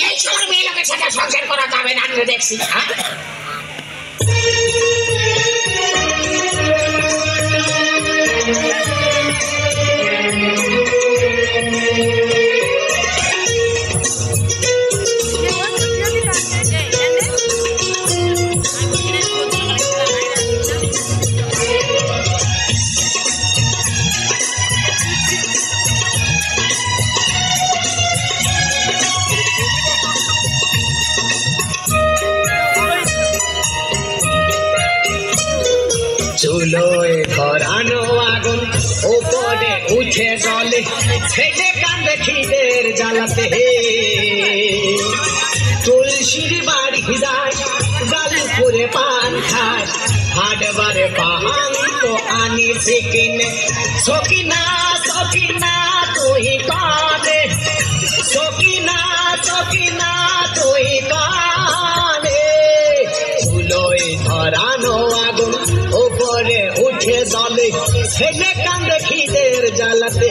এই সময় মেয়ে লোকের সাথে সংসার করা যাবে না আমি দেখছি। চুলোয় ধরানো আগুন উপরে উঠে জলে ছেড়ে কান্দে খিদের জ্বালাতে তুলসীর বাড়ি যায় গালপুরে পান খায় হাটবারে পাহান তো আনি কিনে সকিনা সকিনা তুই কানে সকিনা সকিনা তুই কানে চুলোয় ধরানো আগুন উপরে উঠে জলে ছেলে কান্দে খিদের জ্বালাতে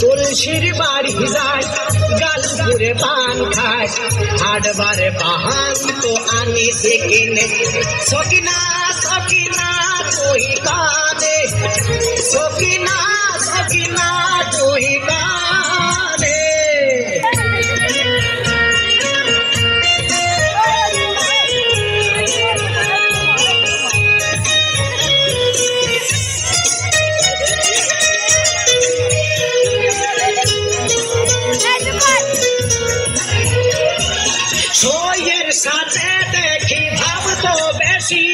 তুলসীর বাড়ি যায় গালপুরে পান খায় হাটবারে পাহান তো আনি কিনে সকিনা সকিনা তুই কাঁদে সকিনা সকিনা তুই কাঁদে সইয়ের সাথে দেখি ভাবতো বেশি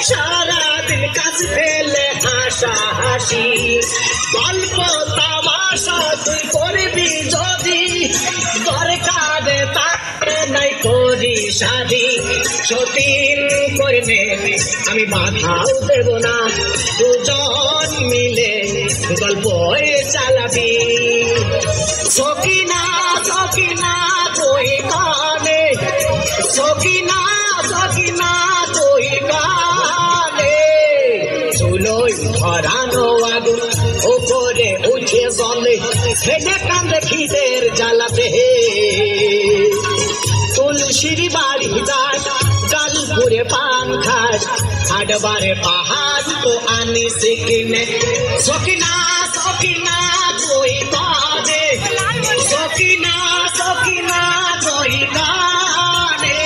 সারাদিন কাজ ফেলে হাসা হাসি গল্প তামাশা তুই করবি যদি দরকারে তাকে নাই করি শাদি সতীন করে নেবে আমি বাধাও দেব না দুজন মিলে গল্প চালাবি সকিনা সকিনা তুই কানে সকিনা সকিনা তুই কানে চুলোয় ধরানো আগুন উপরে উঠে জলে ছেলে কান্দে খিদের জ্বালাতে তুলসীর বাড়ি যায় গালপুরে পান খায় হাটবারে পাহাড় তো আনি কিনে সকিনা সকিনা তুই কানে সকিনা সকিনা তুই কানে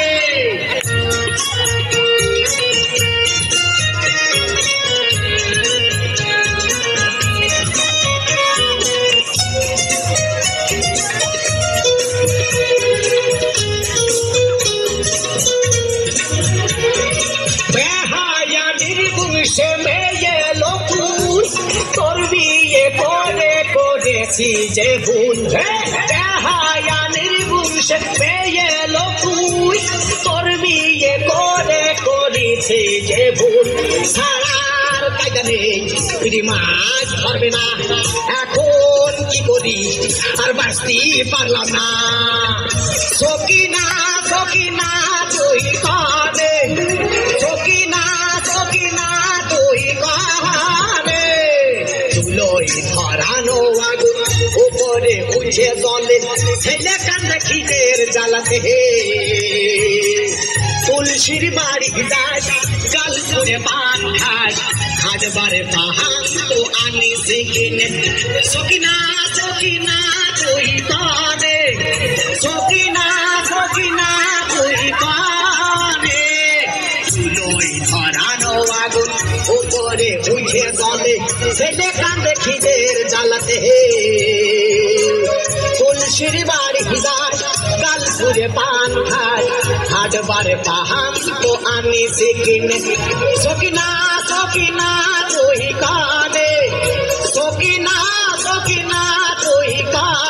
বেহায়া নির্বংশে মেয়ে লোকুর তোর বিয়ে করে করেছি যে ভুল বেহায়া নির্বংশে মেয়ে লোকুর তোর বিয়ে করে করেছি যে ভুল সারার কায়দা নেই মাছ ধরবে না এখন কি করি আর বাঁচতে পারলাম না সকিনা সকিনা তুই কানে সকিনা সকিনা তুই কানে চুলোয় ধরানো আগুন উপরে উঠে জলে ছেলে কান্দে খিদের জ্বালাতে তুলসীর বাড়ি যায় গালপুরে পান খায় হাটবারে পাহান তো আনি কিনে সকিনা সকিনা তুই কানে সকিনা সকিনা তুই কানে চুলোয় ধরানো আগুন উপরে উঠে জলে ছেলে কান্দে খিদের জ্বালাতে তুলসীর বাড়ি যায় গালপুরে পান খায় হাটবারে পাহান তো আনি কিনে সকিনা সকিনা তুই কানে সকিনা সকিনা তুই কানে